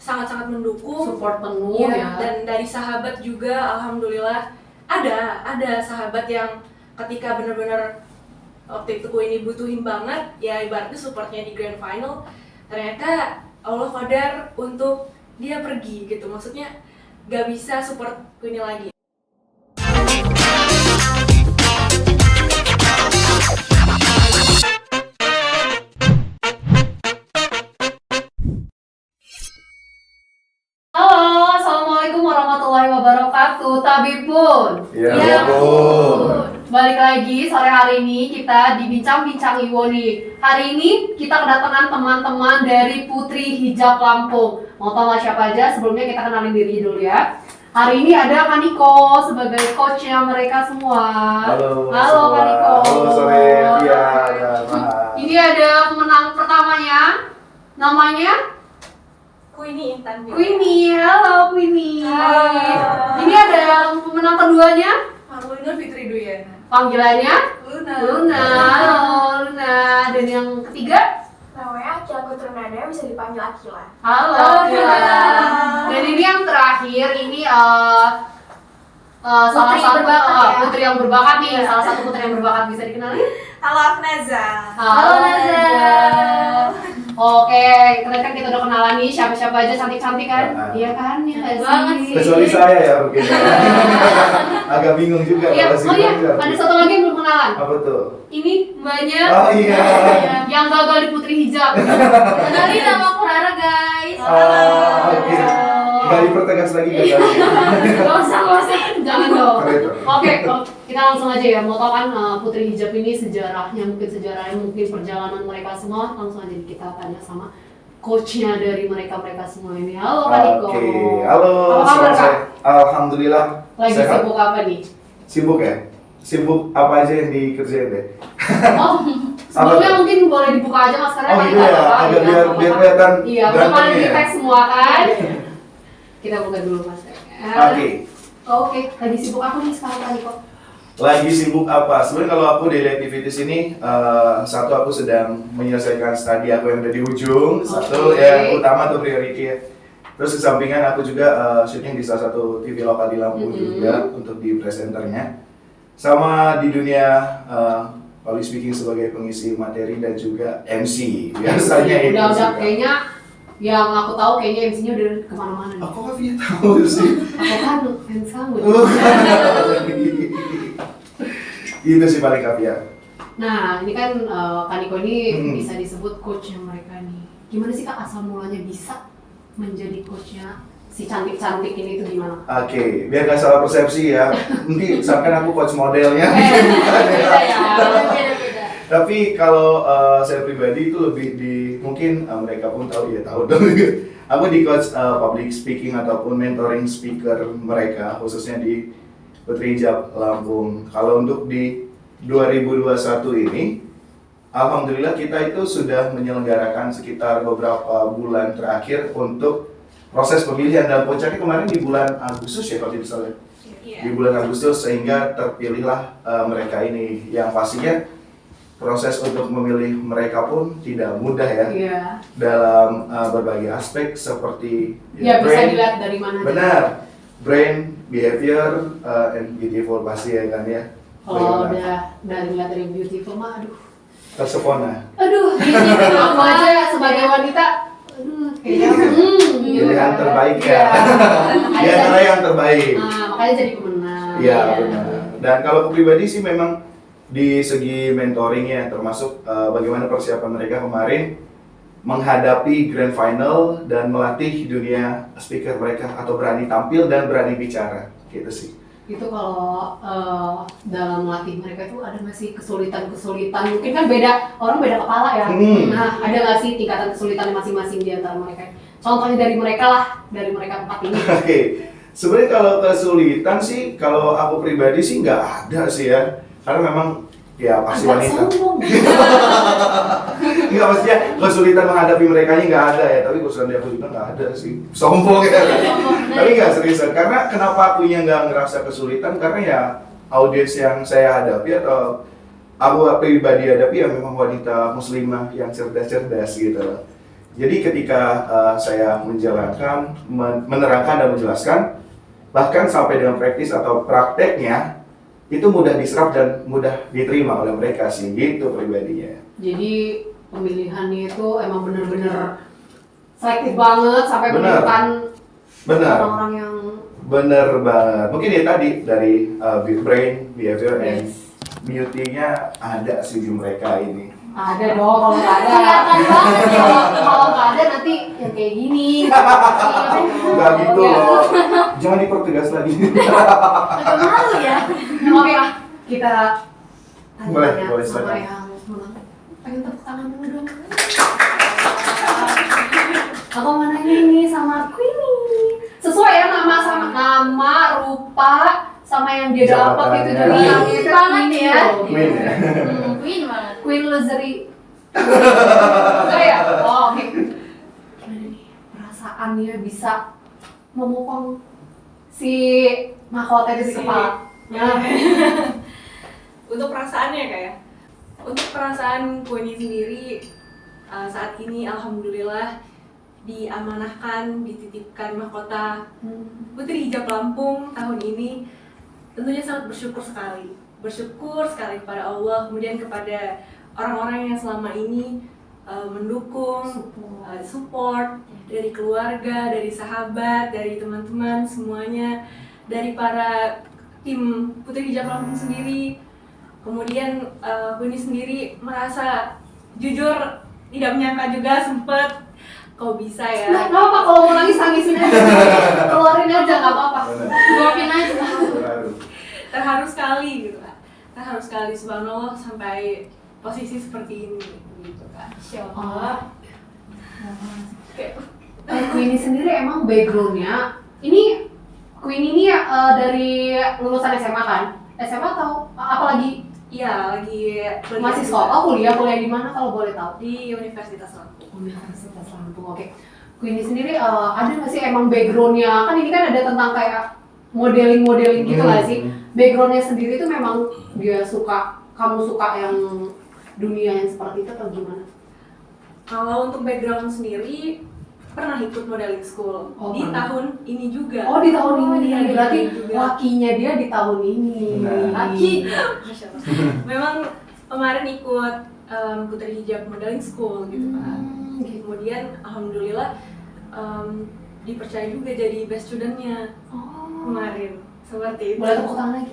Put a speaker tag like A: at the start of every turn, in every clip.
A: sangat-sangat mendukung,
B: support penuh
A: ya. Dan dari sahabat juga, alhamdulillah ada sahabat yang ketika benar-benar waktu itu ini butuhin banget, ya ibaratnya supportnya di grand final, ternyata Allah qadar untuk dia pergi gitu, maksudnya gak bisa support ini lagi.
B: Halo, assalamualaikum warahmatullahi wabarakatuh. Tabibun.
C: Ya Bun.
B: Balik lagi sore hari ini kita di Bincang-Bincang Iwo nih. Hari ini kita kedatangan teman-teman dari Putri Hijab Lampung. Mau tahu siapa aja? Sebelumnya kita kenalin diri dulu ya. Hari ini ada Kaniko sebagai coachnya mereka semua.
C: Halo
B: Kaniko.
C: Halo sore. Iya, ada Maha.
B: Ini ada pemenang pertamanya. Namanya
A: Queenie Intan.
B: Queenie. Halo Queenie.
A: Halo.
B: Ini ada yang pemenang keduanya.
A: Luna Fitri Duyana.
B: Panggilannya
A: Luna.
B: Halo Luna. Dan yang ketiga?
D: Namanya Akila Kuturnada, bisa dipanggil Akila.
B: Halo Akila. Dan ini yang terakhir, ini salah satu putri yang berbakat nih, salah satu putri yang berbakat, bisa dikenalin?
D: Halo Afnaza.
B: Halo Naza. Oke, kalian kan kita udah kenalan nih, siapa-siapa aja cantik-cantik kan? Iya kan? Iya nggak sih?
C: Kecuali saya ya mungkin. Agak bingung juga
B: Iya,
C: kalau
B: oh iya, ada satu lagi yang belum kenalan.
C: Apa tuh?
B: Ini mbaknya
C: Oh iya.
B: yang gagal di Putri Hijab.
D: Kenalin nama aku Rara guys.
C: Oke. Nggak dipertegas lagi gak kali.
B: Gak usah, jangan dong.
C: Keren.
B: Oke, kita langsung aja ya. Mau tau kan Putri Hijab ini sejarahnya, mungkin perjalanan mereka semua. Langsung aja kita tanya sama coachnya dari mereka semua ini. Halo Kaniko.
C: Oke, halo.
B: Apa kabar, Kak?
C: Alhamdulillah.
B: Lagi
C: sehat.
B: sibuk apa nih?
C: Sibuk ya? Sibuk apa aja yang dikerjain deh?
B: Oh, sebelumnya mungkin boleh dibuka aja maskernya.
C: Oh
B: kan
C: gitu
B: nggak
C: ya,
B: apa-apa,
C: agak
B: ya,
C: biar
B: nggak apa-apa.
C: kelihatan
B: Iya, udah
C: ganteng
B: paling
C: ya.
B: di tag semua kan. Kita buka dulu maskernya.
C: Oke.
B: Oke, lagi sibuk apa nih sekarang Kaniko?
C: Lagi sibuk apa? Sebenarnya kalau aku daily activities ini, satu aku sedang menyelesaikan studi aku yang ada di ujung, satu
B: Oke.
C: yang utama tuh priority ya. Terus di sampingan aku juga syuting di salah satu TV lokal di Lampung juga untuk di presenternya. Sama di dunia public speaking sebagai pengisi materi dan juga MC biasanya itu.
B: Udah
C: sih, Kak.
B: kayaknya yang aku tahu kayaknya MC-nya udah kemana-mana nih.
C: Aku kan dia tahu sih.
B: Aku kan fans kamu.
C: Itu sih paling Kavia.
B: Nah, ini kan Kaniko ini
C: Hmm.
B: bisa disebut coachnya mereka nih. Gimana sih Kak asal mulanya bisa menjadi coachnya si cantik-cantik ini itu gimana?
C: Oke, biar nggak salah persepsi ya. Nanti sampai aku coach modelnya.
B: Beda ya.
D: Beda-beda.
C: Tapi kalau saya pribadi itu lebih di mungkin mereka pun tahu ya tahu dong. Aku di coach public speaking ataupun mentoring speaker mereka khususnya di Putri Hijab Lampung. Kalau untuk di 2021 ini, alhamdulillah kita itu sudah menyelenggarakan sekitar beberapa bulan terakhir untuk proses pemilihan, dan puncaknya kemarin di bulan Agustus ya kalau tidak salah. Di bulan Agustus, sehingga terpilihlah mereka ini, yang pastinya proses untuk memilih mereka pun tidak mudah ya.
B: Iya.
C: Dalam berbagai aspek seperti
B: Ya bisa
C: brain,
B: dilihat dari mana.
C: benar, brain, behavior, and beautiful pasti ya kan ya.
B: Kalau
C: Bagaimana?
B: udah dilihat dari beautiful mah aduh.
C: Tersepona.
B: Aduh, aku aja sebagai wanita kayaknya
C: Pilihan terbaik ya. Di
B: Makanya
C: antara yang terbaik.
B: makanya jadi pemenang.
C: Iya benar. Dan kalau aku pribadi sih memang di segi mentoringnya, termasuk bagaimana persiapan mereka kemarin menghadapi grand final dan melatih dunia speaker mereka atau berani tampil dan berani bicara, gitu sih.
B: Itu kalau dalam melatih mereka itu ada nggak sih kesulitan-kesulitan? Mungkin kan orang beda kepala ya. Nah, ada nggak sih tingkatan kesulitan masing-masing di antara mereka? Contohnya dari mereka empat ini.
C: Oke, sebenarnya kalau kesulitan sih, kalau aku pribadi sih nggak ada sih ya, karena memang ya pasti
B: Agak
C: wanita.
B: sombong.
C: Nggak, maksudnya kesulitan menghadapi mereka nggak ada ya, tapi kesulitan di aku juga nggak ada sih. Sombong ya. Tapi nggak seriusan, karena kenapa akunya nggak ngerasa kesulitan, karena ya audiens yang saya hadapi atau aku pribadi hadapi ya memang wanita muslimah yang cerdas-cerdas gitu loh. Jadi ketika saya menerangkan dan menjelaskan, bahkan sampai dengan praktis atau prakteknya, itu mudah diserap dan mudah diterima oleh mereka sih, gitu pribadinya.
B: Jadi pemilihannya itu emang bener-bener selektif banget sampai
C: Bener.
B: menemukan
C: Benar,
B: orang-orang yang
C: benar banget. Mungkin ya tadi dari brain, behavior, and beauty-nya ada sih di mereka ini.
B: ada dong, kalau nggak ada
D: Kelihatan banget ya.
B: kalau nggak ada nanti yang kayak gini.
C: Enggak gitu loh. Jangan dipertegas lagi.
D: Agak malu ya.
B: Oke lah, kita
C: Boleh,
B: tanya
C: boleh,
B: sama
C: silakan.
B: yang menang. Pengen tepuk tangan dulu dong. Aku mau nanya ini sama Queenie. Sesuai ya nama, rupa, sama yang dia dapat gitu
C: Jabatannya.
B: jadi yang
D: Queen
B: itu
D: banget
B: Queenie
D: ya.
B: loh, gitu.
C: Queen ya.
D: Queen banget.
B: Queen Luxury. Enggak ya? Oh, oke. Gimana nih perasaannya bisa memupang si mahkota itu di
A: Si-
B: kepala?
A: Nah, untuk perasaannya kayak, untuk perasaan Queenie sendiri saat ini alhamdulillah diamanahkan, dititipkan mahkota Putri Hijab Lampung tahun ini, tentunya sangat bersyukur sekali kepada Allah, kemudian kepada orang-orang yang selama ini mendukung, support dari keluarga, dari sahabat, dari teman-teman semuanya, dari para tim Putri Hijab Lampung sendiri. Kemudian Queenie sendiri merasa jujur tidak menyangka juga sempet kok bisa ya.
B: Nggak apa-apa kalau mau nangis nangisin aja, keluarin aja nggak apa-apa.
D: Luapin aja.
A: Terharu sekali gitu kan, terharu sekali subhanallah sampai posisi seperti ini gitu kan. Insya Allah.
B: Queenie sendiri emang backgroundnya ini Queenie ini dari lulusan SMA kan? SMA atau apalagi
A: Iya lagi
B: masih sekolah? Oh, kuliah di mana kalau boleh tahu?
A: di Universitas Lampung.
B: Universitas Lampung. Oke. Queenie sendiri ada nggak sih emang backgroundnya? Kan ini kan ada tentang kayak modeling gitu nggak sih? Backgroundnya sendiri itu memang dia kamu suka yang dunia yang seperti itu atau gimana?
A: Kalau untuk background sendiri pernah ikut modeling school
B: Oh,
A: di
B: pernah.
A: tahun ini juga.
B: Oh, di tahun ini
A: iya, di
B: berarti
A: tahun ini juga.
B: lakinya dia di tahun ini.
C: Nah.
A: Laki. Masya Allah. Memang kemarin ikut Putri Hijab Modeling School gitu kan.
B: Gitu.
A: Kemudian alhamdulillah dipercaya juga jadi best student-nya
B: Oh.
A: kemarin. Seperti itu.
B: Boleh tepuk tangan lagi?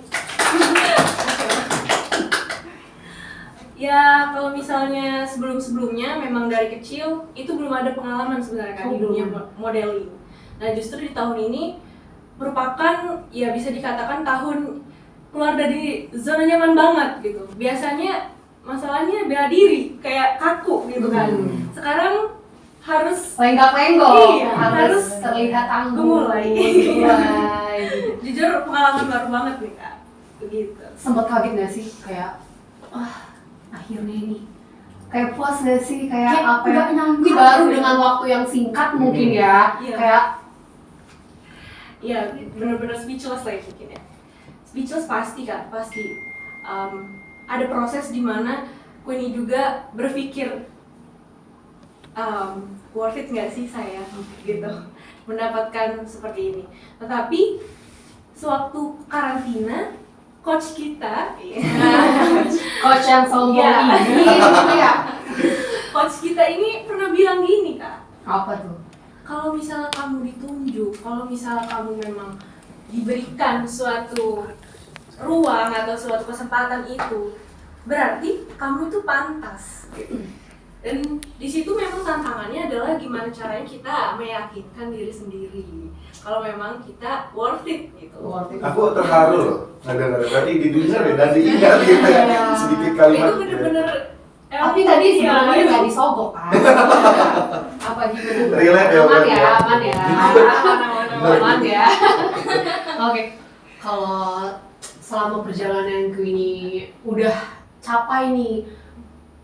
A: Ya kalau misalnya sebelumnya memang dari kecil itu belum ada pengalaman sebenarnya kan
B: Oh,
A: di dunia
B: belum.
A: modeling. Nah justru di tahun ini merupakan ya bisa dikatakan tahun keluar dari zona nyaman banget gitu. Biasanya masalahnya bela diri kayak kaku gitu kan. Sekarang harus
B: Lenggak-lenggok,
A: Iya,
B: harus
A: harus
B: terlihat anggun.
A: gemulai.
B: Gemulai.
A: jujur pengalaman baru banget nih kak. Begitu.
B: Sempet kaget gak sih kayak akhirnya ini kayak puas gak sih kayak
D: Kayak
B: apa ya?
D: nggak nyangka.
B: Ini baru dengan waktu yang singkat mungkin ya.
A: Iya.
B: Kayak
A: Iya, bener-bener speechless lah ya mungkin ya. Speechless pasti kan, pasti. Ada proses di mana Queenie juga berpikir worth it nggak sih saya gitu mendapatkan seperti ini. Tetapi sewaktu karantina, coach kita,
B: coach yang sombong
A: Iya.
B: ini gitu ya.
A: coach kita ini pernah bilang gini kak.
B: Apa tuh?
A: Kalau misalnya kamu ditunjuk, kalau misalnya kamu memang diberikan suatu ruang atau suatu kesempatan itu, berarti kamu itu pantas. Gitu. Dan di situ memang tantangannya adalah gimana caranya kita meyakinkan diri sendiri kalau memang kita worth it gitu.
B: Worth it.
C: Aku terharu loh. Nggak berarti didengar ya dan diingat gitu ya.
B: Iya.
C: Sedikit
A: Itu
C: kalimat.
A: bener-bener
B: Tapi tadi sebenarnya
A: iya.
B: nggak disogok kan? Apa gimana?
C: Relate ya,
B: Aman
C: Bang,
B: ya,
C: ya.
B: aman ya.
C: Bener.
B: Aman ya. Oke, kalau selama perjalanan Queenie udah capai nih,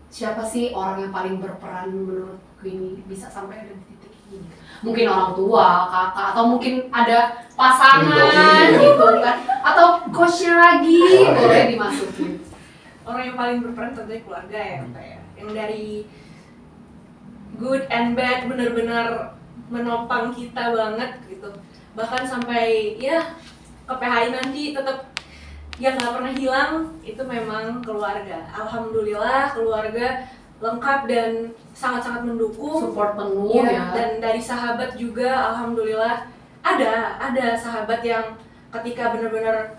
B: siapa sih orang yang paling berperan menurut Queenie bisa sampai ada di titik ini? Mungkin orang tua, kakak, atau mungkin ada pasangan gitu kan? Atau coachnya lagi, boleh dimasukin.
A: Orang yang paling berperan tentunya keluarga ya Kak ya. Yang dari good and bad, bener-bener menopang kita banget gitu. Bahkan sampai ya ke PHI nanti tetap yang nggak pernah hilang itu memang keluarga. Alhamdulillah keluarga lengkap dan sangat-sangat mendukung.
B: Support penuh
A: Iya,
B: ya.
A: dan dari sahabat juga alhamdulillah ada sahabat yang ketika bener-bener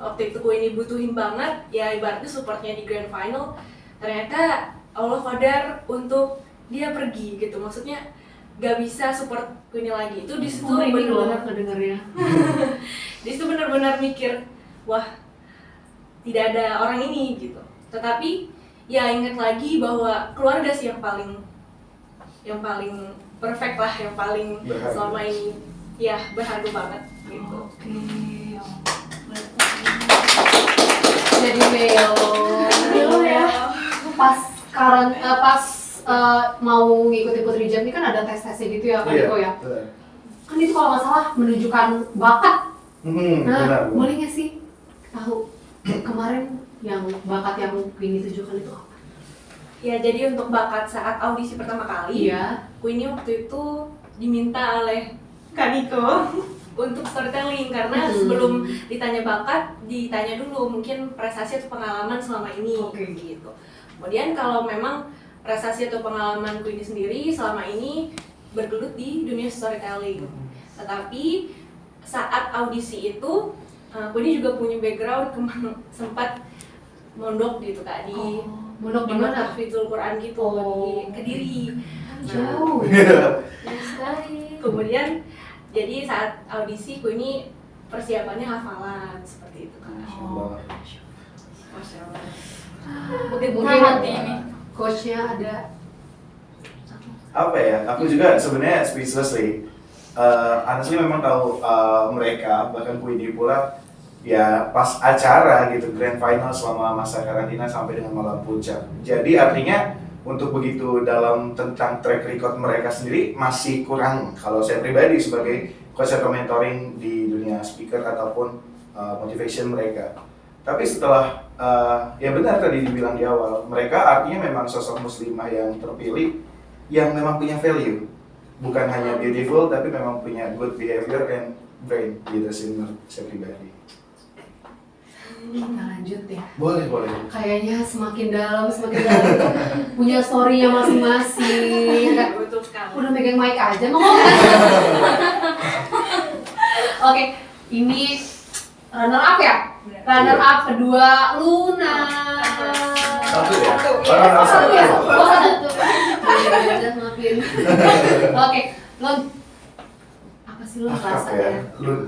A: waktu itu ini butuhin banget ya, ibaratnya supportnya di grand final, ternyata Allah qadar untuk dia pergi gitu. Maksudnya gak bisa support Queenie lagi. Itu di situ
B: Ini loh
A: bener-bener
B: kedengarnya.
A: di situ bener-bener mikir, wah tidak ada orang ini gitu. Tetapi ya ingat lagi bahwa keluarga sih yang paling perfect lah, yang paling
C: Berharga.
A: selama ini ya berharga banget gitu.
B: Oke. Jadi Melo ya. Pas mau ngikutin Putri Hijab ini kan ada tes-tesnya gitu ya Kak
C: Iya,
B: Niko ya.
C: benar.
B: Kan itu kalau nggak salah menunjukkan bakat. Nah,
C: Benar.
B: boleh nggak sih tahu kemarin yang bakat yang Queenie tunjukkan itu apa?
A: Ya jadi untuk bakat saat audisi pertama kali,
B: Iya.
A: Queenie waktu itu diminta oleh Kak Niko untuk storytelling karena sebelum ditanya bakat, ditanya dulu mungkin prestasi atau pengalaman selama ini gitu. Kemudian kalau memang prestasi atau pengalaman Queenie sendiri selama ini bergelut di dunia storytelling. Tetapi saat audisi itu Queenie juga punya background sempat mondok gitu Kak di
B: Mondok di mana?
A: Hafizul Quran gitu di Kediri.
B: Jauh.
D: Sekali.
A: Kemudian jadi saat audisi Queenie persiapannya hafalan seperti itu Kak.
C: Allah.
A: Masya Allah.
B: Mungkin
D: hati ini.
B: coachnya ada
C: Apa ya? Aku juga sebenarnya speechless sih. Honestly memang tahu mereka bahkan Queenie pula ya pas acara gitu grand final selama masa karantina sampai dengan malam puncak. Jadi artinya untuk begitu dalam tentang track record mereka sendiri masih kurang kalau saya pribadi sebagai coach atau mentoring di dunia speaker ataupun motivation mereka. Tapi setelah ya benar tadi dibilang di awal, mereka artinya memang sosok muslimah yang terpilih yang memang punya value. Bukan hanya beautiful tapi memang punya good behavior and brain gitu sih menurut saya pribadi.
B: kita lanjut ya.
C: Boleh.
B: Kayaknya semakin dalam itu punya story-nya masing-masing.
A: Betul sekali.
B: Udah megang mic aja ngomong. Oke, ini runner up ya? Runner up kedua Luna.
C: Satu ya?
B: Satu ya? Oh,
D: Satu.
B: Udah maafin. Oke, Lun. Apa sih Lun
C: Akrab ya,
B: rasanya?
C: Lun.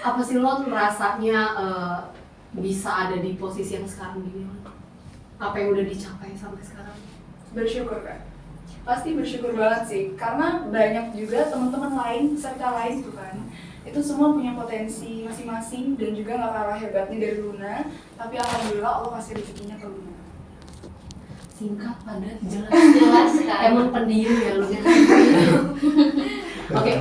B: Apa sih Lun rasanya bisa ada di posisi yang sekarang gini Lun? Apa yang udah dicapai sampai sekarang?
E: Bersyukur Kak, pasti bersyukur banget sih karena banyak juga teman-teman lain peserta lain tuh kan itu semua punya potensi masing-masing dan juga gak kalah hebatnya dari Luna, tapi alhamdulillah Allah kasih rezekinya ke Luna.
B: Singkat, padat, jelas.
D: Jelas sekali.
B: Emang pendiam ya Lun ya? Oke,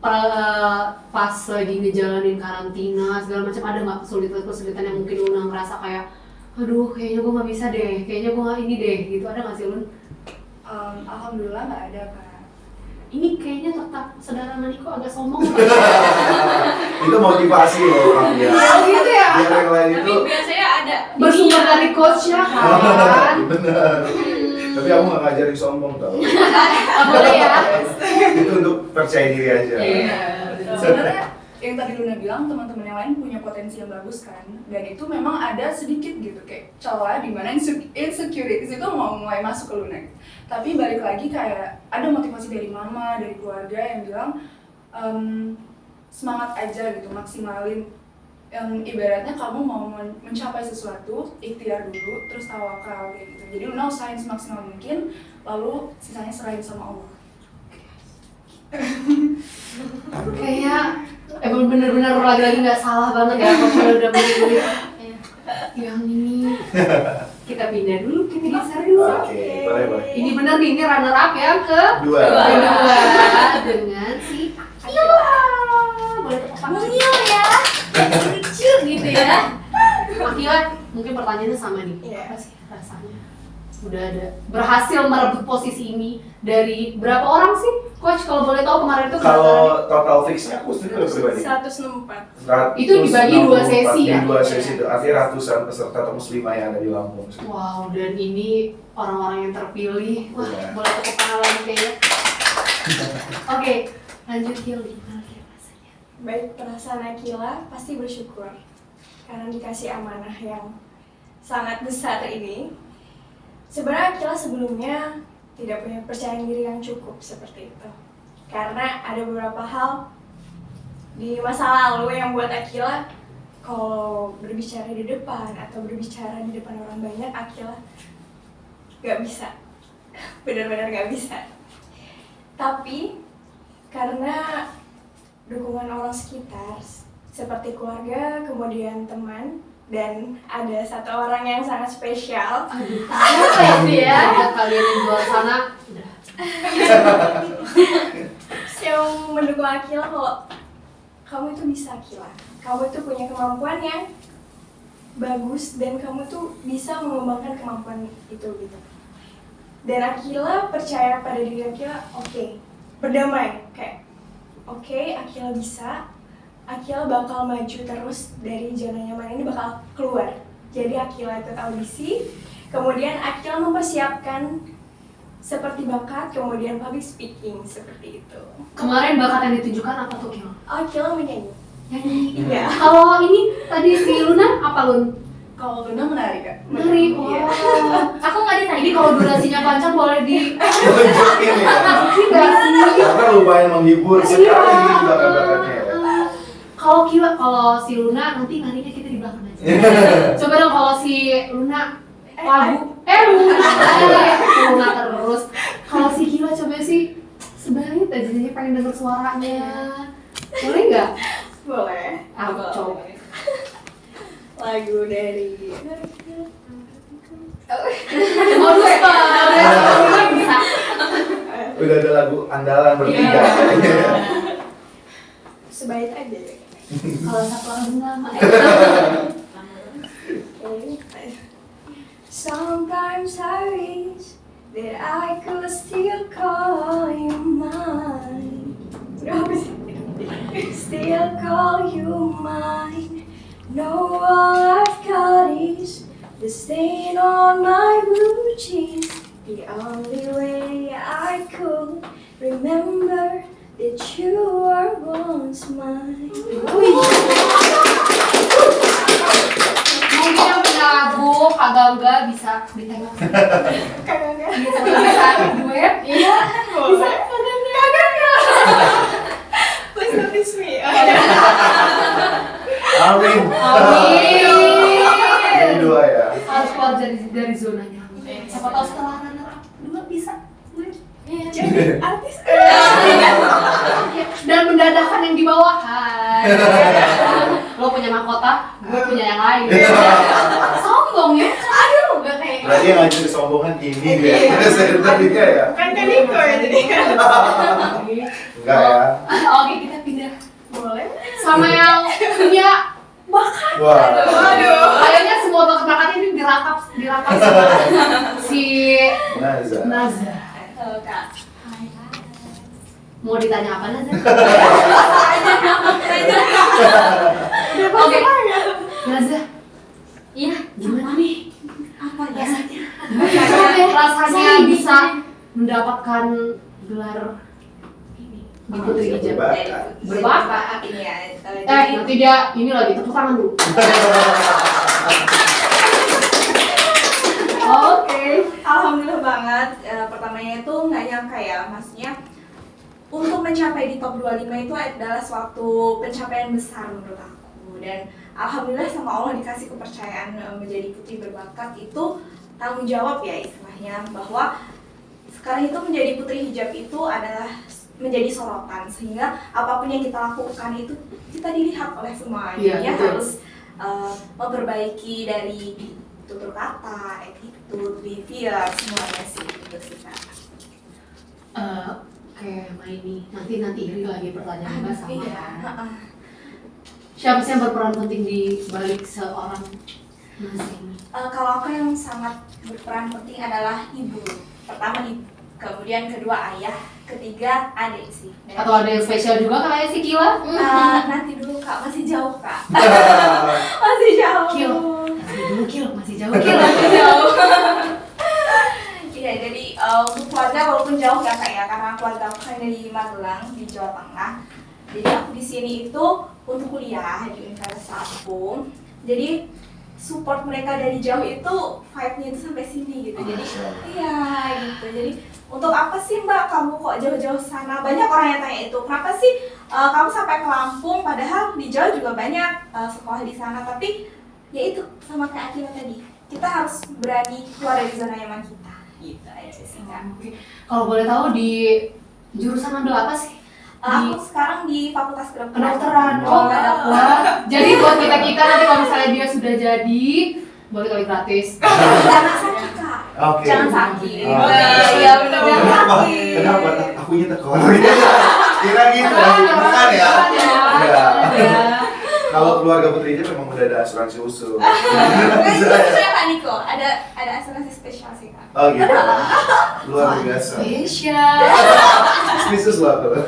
B: pas lagi ngejalanin karantina segala macam ada nggak kesulitan yang mungkin Luna merasa kayak aduh kayaknya gue nggak bisa deh, kayaknya gue nggak ini deh gitu, ada nggak sih Lun?
E: Alhamdulillah gak ada Kak.
B: Ini kayaknya tetap saudara Maniko agak sombong.
C: Itu motivasi loh Kang ya.
B: Gitu ya?
C: Biar yang lain
A: Tapi
C: itu
A: biasanya ada
B: Bersumber dari coachnya kan?
C: benar. Tapi aku nggak ngajarin sombong tau.
B: Boleh ya?
C: Itu untuk percaya diri aja.
B: Iya.
E: Sebenarnya yang tadi Luna bilang teman-teman yang lain punya potensi yang bagus kan, dan itu memang ada sedikit gitu kayak celah di mana insecurities itu mau mulai masuk ke Luna. Tapi balik lagi kayak ada motivasi dari mama, dari keluarga yang bilang semangat aja gitu, maksimalin. Yang ibaratnya kamu mau mencapai sesuatu, ikhtiar dulu, terus tawakal kayak gitu. Jadi Luna usahain semaksimal mungkin, lalu sisanya serahin sama Allah.
B: Kayaknya emang bener-bener lagi-lagi nggak salah banget ya coachnya udah bener-bener yang ini. Kita pindah dulu, kita geser dulu.
C: Oke, boleh.
B: Ini bener nih, ini runner up yang kedua dengan si Akila. Boleh tepuk tangan?
D: Mungil ya. Lucu gitu ya.
B: Akila, mungkin pertanyaannya sama nih.
A: Iya.
B: Apa sih rasanya udah ada berhasil merebut posisi ini dari berapa orang sih, Coach? Kalau boleh tahu kemarin itu
C: Kalau total fixnya aku sendiri pribadi
E: 164.
B: Itu dibagi 2 sesi ya?
C: Di 2 sesi itu artinya ratusan peserta atau muslimah yang ada di Lampung.
B: Wow, dan ini orang-orang yang terpilih. Wah,
C: Iya.
B: boleh tepuk tangan lagi kayaknya. Oke, lanjut Hildi. Gimana kayak rasanya?
F: Baik, perasaan Akila pasti bersyukur karena dikasih amanah yang sangat besar ini. Sebenarnya Akila sebelumnya tidak punya percaya diri yang cukup seperti itu. Karena ada beberapa hal di masa lalu yang buat Akila kalau berbicara di depan atau berbicara di depan orang banyak, Akila gak bisa. Benar-benar gak bisa. Tapi karena dukungan orang sekitar seperti keluarga, kemudian teman, dan ada satu orang yang sangat spesial.
B: Aduh, apa itu ya? Buat kalian yang di luar sana, udah.
F: Yang mendukung Akila kalau kamu itu bisa, Akila. Kamu itu punya kemampuan yang bagus dan kamu tuh bisa mengembangkan kemampuan itu gitu. Dan Akila percaya pada diri Akila, oke, berdamai kayak oke, Akila bisa. Akila bakal maju terus dari zona nyaman ini, bakal keluar. Jadi Akila ikut audisi, kemudian Akila mempersiapkan seperti bakat, kemudian public speaking seperti itu.
B: Kemarin bakat yang ditunjukkan apa tuh, Kil?
F: Akila menyanyi.
B: Nyanyi.
F: Iya.
B: Kalau ini tadi si Luna apa Lun?
E: Kalau Luna menari Kak.
B: Menari.
E: Iya.
B: Wow.
D: Aku nggak ditanya.
B: Ini kalau durasinya panjang boleh di
C: Tunjukin ya.
B: tidak sih?
C: Karena lumayan menghibur sekali bakat-bakatnya ya.
B: Kalau si Luna nanti narinya kita di belakang aja. Coba dong kalau si Luna lagu Luna terus. Kalau si Kila coba sih sebenarnya tadinya pengen denger suaranya. Boleh nggak?
F: Boleh.
B: Aku coba.
F: Lagu dari
B: Modus Pak. Bisa.
C: Udah ada lagu andalan bertiga.
F: sebaik aja ya.
B: Kalau satu album lama.
F: Sometimes I wish that I could still call you mine. Still call you mine. No, all I've got is the stain on my blue jeans. The only way I could remember that you were once mine.
B: Mungkin yang punya lagu Kak Gangga bisa ditengok.
F: Kagak nggak?
B: Bisa duet.
F: Iya, boleh. Kagak nggak? Please notice me.
C: Amin.
B: Amin.
C: Ini dua ya.
B: Harus keluar dari zona nyaman. Siapa tahu setelah runner up dua bisa.
F: Jadi artis.
B: Dan mendadakkan yang di bawahan. Lo punya mahkota, gue punya yang lain. Sombong ya? Aduh, gak kayak.
C: Berarti yang ngajak kesombongan ini dia. Tadinya ya.
F: Kan Niko ya jadi.
C: Enggak ya.
B: Oke, kita pindah.
F: Boleh.
B: Sama yang punya bakat.
C: Wah.
F: Waduh.
B: Kayaknya semua bakat-bakatnya ini dirangkap sama si
C: Naza.
B: Naza.
F: Halo Kak.
B: Mau ditanya apa Naza? Oke, Naza.
D: Iya.
B: Gimana nih?
D: Apa ya?
B: Rasanya bisa mendapatkan gelar ini di Putri Hijab. Berbakat.
F: Ini ya.
B: Nanti dia ini lagi tepuk tangan dulu.
E: Oke, alhamdulillah banget. Pertamanya itu nggak nyangka ya, maksudnya untuk mencapai di top 25 itu adalah suatu pencapaian besar menurut aku. Dan alhamdulillah sama Allah dikasih kepercayaan menjadi putri berbakat itu tanggung jawab ya istilahnya, bahwa sekarang itu menjadi putri hijab itu adalah menjadi sorotan, sehingga apapun yang kita lakukan itu kita dilihat oleh semua.
B: Iya,
E: Jadi
B: betul.
E: harus memperbaiki dari tutur kata, attitude, behavior, semuanya sih itu sih Kak.
B: Oke, Maini. Nanti iri lagi pertanyaannya sama
E: Iya,
B: kan? Siapa sih yang berperan penting di balik seorang
G: Kalau aku yang sangat berperan penting adalah ibu. Pertama ibu, kemudian kedua ayah, ketiga adik sih. Dan
B: Atau ada yang spesial juga kayak si Kila?
G: nanti dulu kak, masih jauh kak. Masih jauh.
B: Kil. Masih jauh
G: Oke,
B: Kil.
G: masih jauh. Iya, jadi untuk keluarga walaupun jauh ya kak ya, karena keluarga aku kan dari Magelang di Jawa Tengah. Jadi aku di sini itu untuk kuliah di Universitas Apung. Jadi support mereka dari jauh itu vibe-nya itu sampai sini gitu. Jadi iya gitu. Jadi untuk apa sih Mbak kamu kok jauh-jauh sana? Banyak orang yang tanya itu. Kenapa sih kamu sampai ke Lampung padahal di Jawa juga banyak sekolah di sana, tapi ya itu sama kayak Akila tadi. Kita harus berani keluar dari zona nyaman kita. Gitu aja sih Kak.
B: Kalau boleh tahu di jurusan ambil apa sih?
G: Aku sekarang di Fakultas
B: Kedokteran.
G: Oh,
B: Wah. Jadi buat kita nanti kalau misalnya dia sudah jadi, boleh kali gratis.
G: Jangan sakit Kak.
C: Oke.
G: Jangan sakit.
C: Oke.
G: Iya benar jangan
C: Kenapa?
G: sakit.
C: Kenapa? Akunya tekor. Kira gitu, bukan ya? Ya. Kalau keluarga Putri Hijab memang udah ada asuransi usul.
G: Nah, itu sebenarnya Kak Niko, ada asuransi spesial sih Kak.
C: Oh gitu. Luar biasa.
B: Spesial.
C: Bisnis lah tuh.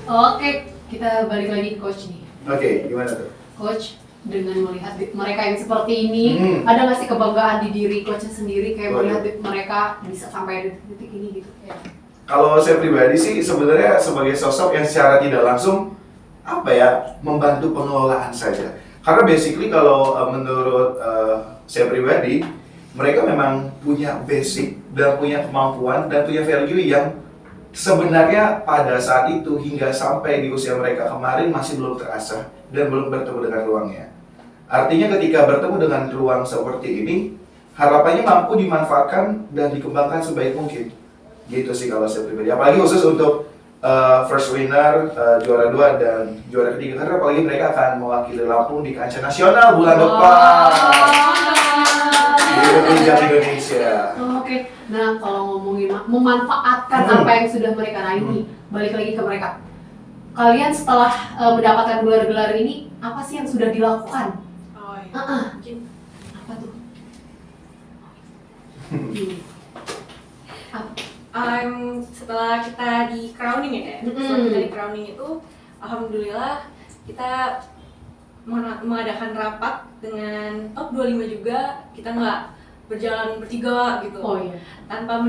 B: Oke, kita balik lagi ke coach nih.
C: Oke, gimana tuh?
B: Coach, dengan melihat mereka yang seperti ini, ada nggak sih kebanggaan di diri coachnya sendiri kayak melihat mereka bisa sampai di titik ini gitu?
C: Kalau saya pribadi sih sebenarnya sebagai sosok yang secara tidak langsung membantu pengelolaan saja. Karena basically kalau menurut saya pribadi, mereka memang punya basic dan punya kemampuan dan punya value yang sebenarnya pada saat itu hingga sampai di usia mereka kemarin masih belum terasah dan belum bertemu dengan ruangnya. Artinya ketika bertemu dengan ruang seperti ini, harapannya mampu dimanfaatkan dan dikembangkan sebaik mungkin. Gitu sih kalau saya pribadi. Apalagi khusus untuk first winner, juara 2 dan juara 3, karena apalagi mereka akan mewakili Lampung di kancah nasional bulan depan di Hijab Indonesia.
B: Oke. Nah, kalau ngomongin memanfaatkan apa yang sudah mereka raih nih, balik lagi ke mereka. Kalian setelah mendapatkan gelar-gelar ini, apa sih yang sudah dilakukan?
A: Oh iya. Mungkin
B: Apa tuh?
A: setelah kita di crowning ya, setelah kita di crowning itu, alhamdulillah kita mengadakan rapat dengan top 25 juga. Kita nggak berjalan bertiga gitu,
B: Oh iya.
A: tanpa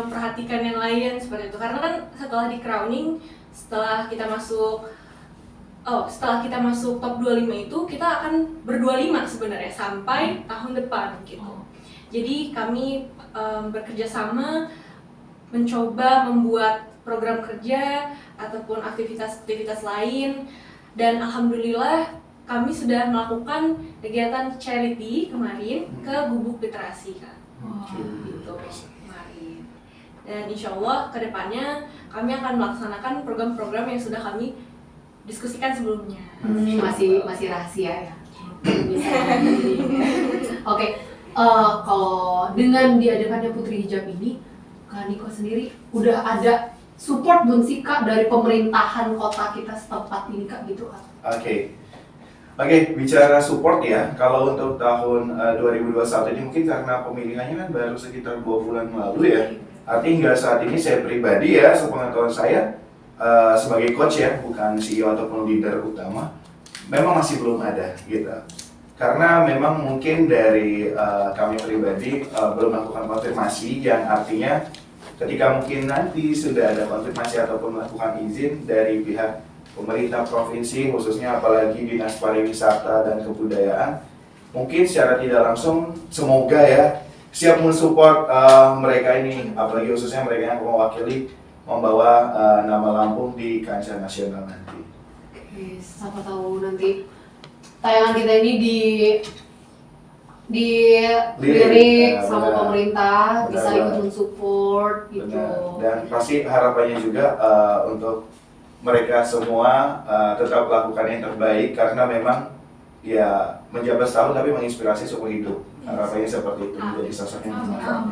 A: memperhatikan yang lain seperti itu. Karena kan setelah di crowning, setelah kita masuk top 25 itu, kita akan ber-25 sebenarnya sampai tahun depan gitu. Jadi kami bekerja sama mencoba membuat program kerja ataupun aktivitas-aktivitas lain, dan alhamdulillah kami sudah melakukan kegiatan charity kemarin ke Gubuk Literasi Kak. Gitu kemarin. Dan insya Allah kedepannya kami akan melaksanakan program-program yang sudah kami diskusikan sebelumnya.
B: Masih rahasia ya. Oke. Kalau dengan diadakannya Putri Hijab ini, Kak Niko sendiri udah ada support belum sih Kak dari pemerintahan kota kita setempat ini Kak gitu Kak?
C: Oke, bicara support ya, kalau untuk tahun 2021 ini mungkin karena pemilihannya kan baru sekitar 2 bulan lalu ya. Artinya hingga saat ini saya pribadi ya, sepengetahuan saya sebagai coach ya, bukan CEO ataupun leader utama, memang masih belum ada gitu. Karena memang mungkin dari kami pribadi belum melakukan konfirmasi, yang artinya ketika mungkin nanti sudah ada konfirmasi ataupun melakukan izin dari pihak pemerintah provinsi, khususnya apalagi Dinas Pariwisata dan Kebudayaan, mungkin secara tidak langsung semoga ya siap mensupport mereka ini, apalagi khususnya mereka yang mewakili membawa nama Lampung di kancah nasional nanti.
B: Oke, siapa tahu nanti tayangan kita ini dilirik sama pemerintah, bisa ikut mensupport gitu.
C: Benar. Dan pasti harapannya juga untuk mereka semua tetap lakukan yang terbaik, karena memang ya menjabat setahun tapi menginspirasi seumur hidup. Harapannya seperti itu, menjadi sosok yang bermanfaat.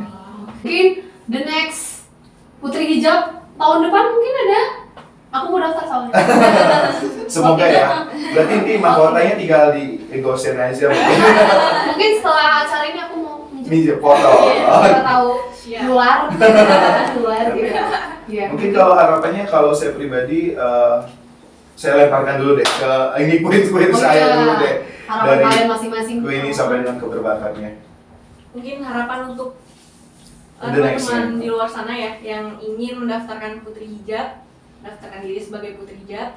B: Mungkin the next Putri Hijab tahun depan mungkin ada Aku mau daftar soalnya.
C: Semoga ya. Berarti nanti mahkotanya tinggal di egosen aja mungkin.
B: Mungkin setelah acara ini aku mau
C: Ini foto.
B: Kita tahu
A: Siap.
B: nular gitu. Iya.
C: Mungkin kalau harapannya kalau saya pribadi saya lemparkan dulu deh ke ini poin-poin
B: Oh,
C: saya
B: iya.
C: dulu deh
B: Harapan
C: dari
B: kalian masing-masing.
C: ini sampai dengan keberbakatannya.
A: Mungkin harapan untuk
C: The next
A: teman-teman
C: one.
A: di luar sana ya yang ingin mendaftarkan putri hijab, mendaftarkan diri sebagai putri hijab.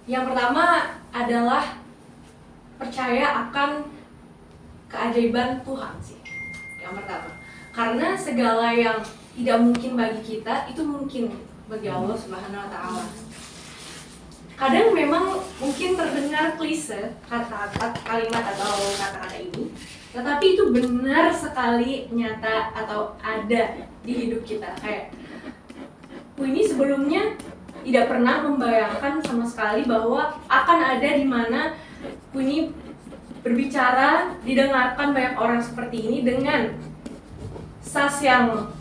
A: Yang pertama adalah percaya akan keajaiban Tuhan sih. Yang pertama, karena segala yang tidak mungkin bagi kita itu mungkin bagi Allah Subhanahu wa taala. Kadang memang mungkin terdengar klise kata-kata kalimat atau kata-kata ini, tetapi itu benar sekali nyata atau ada di hidup kita. Kayak ini sebelumnya tidak pernah membayangkan sama sekali bahwa akan ada di mana ini berbicara, didengarkan banyak orang seperti ini dengan sas yang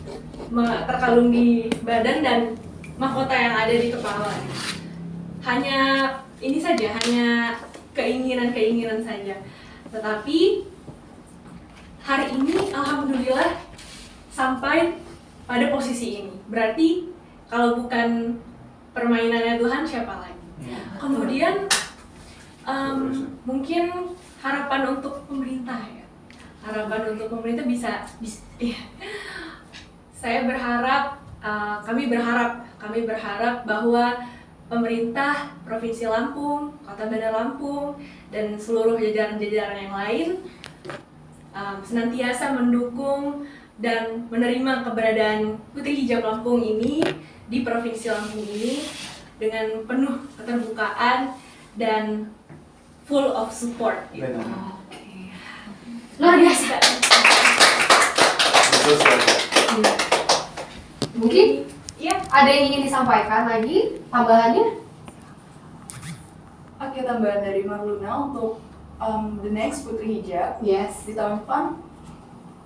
A: terkalung di badan dan mahkota yang ada di kepala. Hanya ini saja, hanya keinginan-keinginan saja. Tetapi hari ini alhamdulillah sampai pada posisi ini. Berarti kalau bukan permainannya Tuhan, siapa lagi? Kemudian mungkin harapan untuk pemerintah ya. Harapan untuk pemerintah bisa ya. Saya berharap, kami berharap bahwa pemerintah Provinsi Lampung, Kota Bandar Lampung, dan seluruh jajaran-jajaran yang lain senantiasa mendukung dan menerima keberadaan Putri Hijab Lampung ini di Provinsi Lampung ini dengan penuh keterbukaan dan full of support. Gitu.
B: Oke. Luar biasa.
C: Betul sekali.
B: Mungkin
A: Iya.
B: ada yang ingin disampaikan lagi tambahannya?
E: Oke, tambahan dari Marluna untuk the next Putri Hijab
B: Yes.
E: di tahun depan,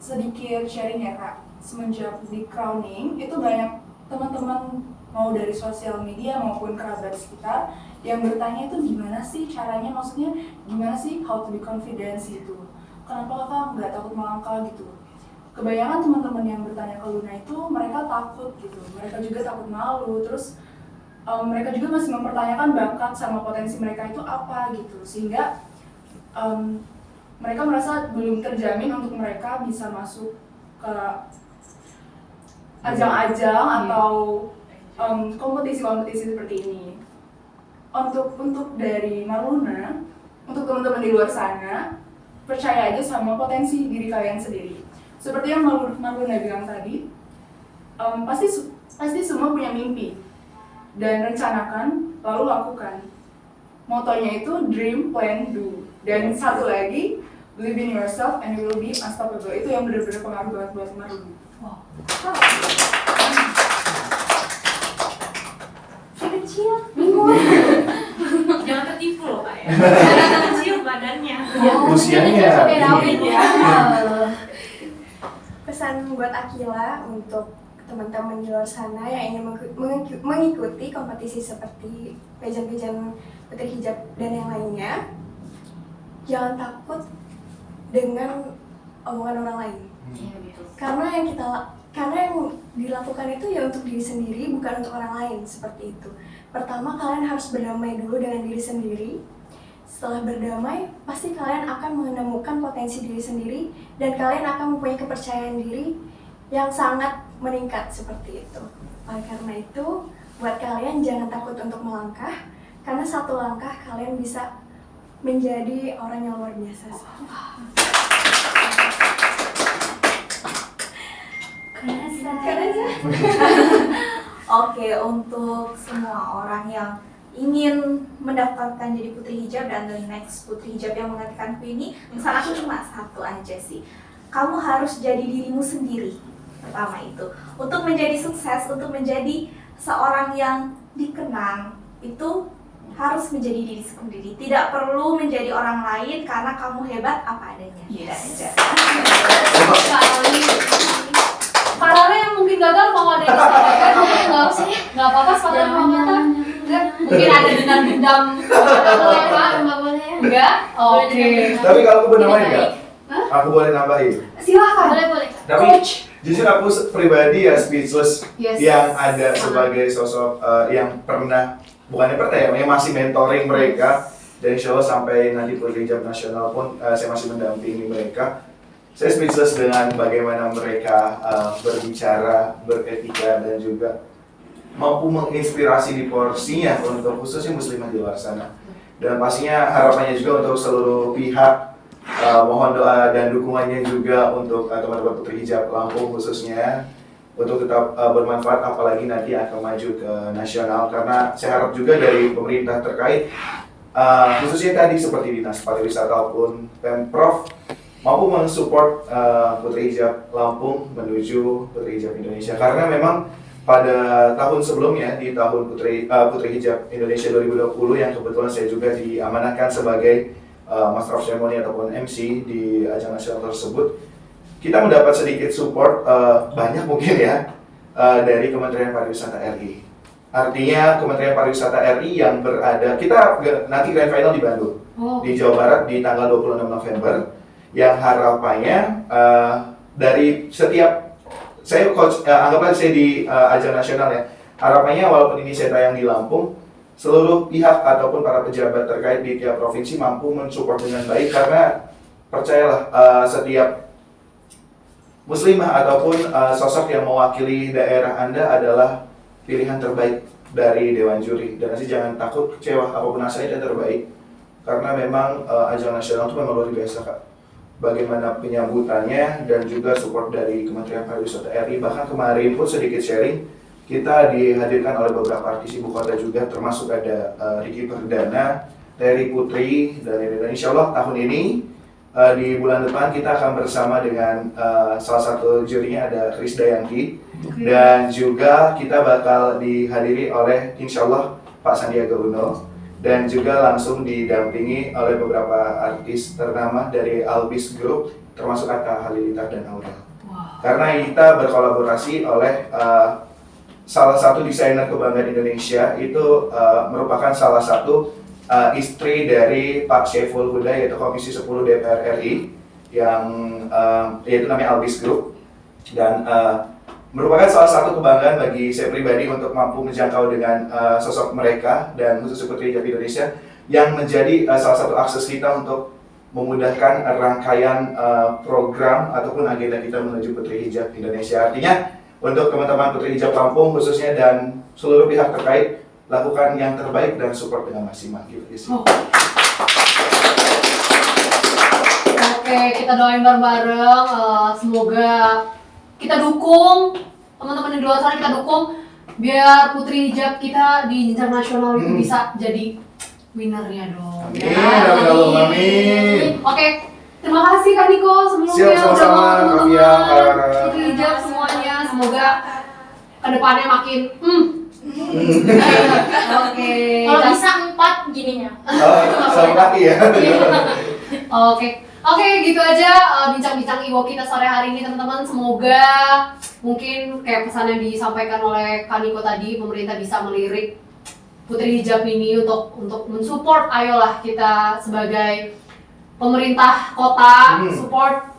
E: sedikit sharing ya Kak. Semenjak di crowning itu banyak teman-teman mau dari sosial media maupun kerabat sekitar yang bertanya itu gimana sih caranya, maksudnya gimana sih how to be confident gitu. Kenapa Kakak nggak takut melangkah gitu. Kebanyakan teman-teman yang bertanya ke Luna itu mereka takut gitu, mereka juga takut malu, terus mereka juga masih mempertanyakan bakat sama potensi mereka itu apa gitu, sehingga mereka merasa belum terjamin untuk mereka bisa masuk ke ajang-ajang atau kompetisi-kompetisi seperti ini. Untuk dari Marluna, untuk teman-teman di luar sana, percaya aja sama potensi diri kalian sendiri. Seperti yang Marluna bilang tadi, pasti semua punya mimpi dan rencanakan lalu lakukan. Motonya itu dream, plan, do. Dan satu lagi, believe in yourself and you will be unstoppable. Itu yang benar-benar pengaruh banget buat Marluna.
B: Wow.
F: Si kecil.
A: Jangan tertipu loh Pak ya. Karena kecil badannya.
C: Usianya.
B: Ya.
F: Pesan buat Akila untuk teman-teman di luar sana yang ingin mengikuti kompetisi seperti pageant-pageant Putri Hijab dan yang lainnya, jangan takut dengan omongan orang lain. Karena yang dilakukan itu ya untuk diri sendiri, bukan untuk orang lain, seperti itu. Pertama, kalian harus berdamai dulu dengan diri sendiri. Setelah berdamai, pasti kalian akan menemukan potensi diri sendiri dan kalian akan mempunyai kepercayaan diri yang sangat meningkat seperti itu. Oleh karena itu, buat kalian jangan takut untuk melangkah, karena satu langkah kalian bisa menjadi orang yang luar biasa. Keren aja.
G: Oke, untuk semua orang yang ingin mendaftarkan jadi Putri Hijab dan the next Putri Hijab yang menggantikanku ini, pesan aku cuma satu aja sih. Kamu harus jadi dirimu sendiri. Pertama itu, untuk menjadi sukses, untuk menjadi seorang yang dikenang, itu harus menjadi diri sendiri. Tidak perlu menjadi orang lain karena kamu hebat apa adanya. Tidak aja.
B: Sekali. Paralel yang mungkin gagal mau ada yang disampaikan, nggak apa-apa sepatah dua mata. Enggak, mungkin ada dendam-dendam.
D: Nggak boleh Pak, nggak boleh ya.
B: Enggak? Oke.
C: Tapi kalau aku boleh nambahin
D: Jadi
C: nggak?
B: Hah?
C: Aku boleh nambahin.
B: Silakan.
D: Boleh.
C: Tapi jujur aku pribadi ya speechless
B: Yes.
C: yang ada sebagai sosok yang pernah, bukannya pernah ya, yang masih mentoring mereka. Dan insya Allah sampai nanti Putri Hijab Nasional pun saya masih mendampingi mereka. Saya speechless dengan bagaimana mereka berbicara, beretika, dan juga mampu menginspirasi di porsinya untuk khususnya muslimah di luar sana. Dan pastinya harapannya juga untuk seluruh pihak, mohon doa dan dukungannya juga untuk teman-teman Putri Hijab Lampung khususnya untuk tetap bermanfaat, apalagi nanti akan maju ke nasional. Karena saya harap juga dari pemerintah terkait, khususnya tadi seperti Dinas Pariwisata maupun Pemprov, mampu mensupport Putri Hijab Lampung menuju Putri Hijab Indonesia. Karena memang pada tahun sebelumnya, di tahun Putri Hijab Indonesia 2020 yang kebetulan saya juga diamanahkan sebagai Master of Ceremony ataupun MC di ajang nasional tersebut, kita mendapat sedikit support, banyak mungkin ya, dari Kementerian Pariwisata RI. Artinya Kementerian Pariwisata RI yang berada, kita nanti grand final di Bandung, di Jawa Barat di tanggal 26 November, yang harapannya dari setiap, saya coach, anggaplah saya di ajang nasional ya, harapannya walaupun ini saya tayang di Lampung, seluruh pihak ataupun para pejabat terkait di tiap provinsi mampu mensupport dengan baik. Karena percayalah, setiap muslimah ataupun sosok yang mewakili daerah Anda adalah pilihan terbaik dari Dewan Juri. Dan nanti jangan takut kecewa, apapun hasilnya yang terbaik. Karena memang ajang nasional itu memang luar biasa, Kak. Bagaimana penyambutannya dan juga support dari Kementerian Pariwisata RI. Bahkan kemarin pun sedikit sharing, kita dihadirkan oleh beberapa artis ibu kota juga, termasuk ada Ricky Perdana, Terry Putri, dan insya Allah tahun ini di bulan depan kita akan bersama dengan salah satu jurinya ada Chris Dayanti, dan juga kita bakal dihadiri oleh insya Allah Pak Sandiaga Uno, dan juga langsung didampingi oleh beberapa artis ternama dari Albis Group, termasuk Atta Halilintar dan Aurel. Karena kita berkolaborasi oleh salah satu desainer kebanggaan Indonesia, itu merupakan salah satu istri dari Pak Syaiful Huda, yaitu Komisi 10 DPR RI, yang yaitu namanya Albis Group, dan merupakan salah satu kebanggaan bagi saya pribadi untuk mampu menjangkau dengan sosok mereka dan khususnya Putri Hijab Indonesia, yang menjadi salah satu akses kita untuk memudahkan rangkaian program ataupun agenda kita menuju Putri Hijab Indonesia. Artinya untuk teman-teman Putri Hijab Lampung khususnya dan seluruh pihak terkait, lakukan yang terbaik dan support dengan maksimal gitu sih.
B: Oke, kita doain bareng-bareng, semoga kita dukung teman-teman di luar sana, kita dukung biar Putri Hijab kita di jenjang nasional itu bisa jadi winnernya dong.
C: Amin, amin.
B: Oke, terima kasih Kak Niko sebelumnya
C: Siap, sama-sama,
B: udah mau
C: Kak
B: teman-teman
C: Fia, Kak Rara.
B: Putri Hijab semuanya, semoga kedepannya makin Oke.
D: Kalau bisa 4 gininya.
C: Saling kaki ya.
B: Oke, gitu aja bincang-bincang Iwo kita sore hari ini teman-teman. Semoga mungkin kayak pesan yang disampaikan oleh Kak Niko tadi, pemerintah bisa melirik Putri Hijab ini untuk mensupport. Ayolah kita sebagai pemerintah kota support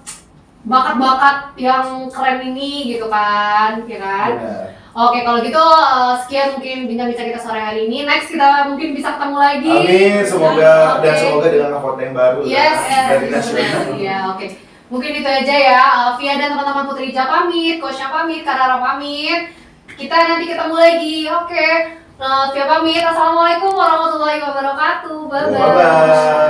B: bakat-bakat yang keren ini gitu kan, ya kan?
C: Benar.
B: Oke, kalau gitu sekian mungkin bincang-bincang kita sore hari ini. Next kita mungkin bisa ketemu lagi.
C: Amin, semoga
B: Oke.
C: dan semoga dengan mahkota yang baru
B: Yes,
C: dari nasional.
B: Iya, oke. Mungkin itu aja ya. Via dan teman-teman Putri Hijab pamit, Coachnya pamit, Kak Rara pamit. Kita nanti ketemu lagi. Oke. Via pamit. Assalamualaikum warahmatullahi wabarakatuh. Bye bye.
C: Bye-bye.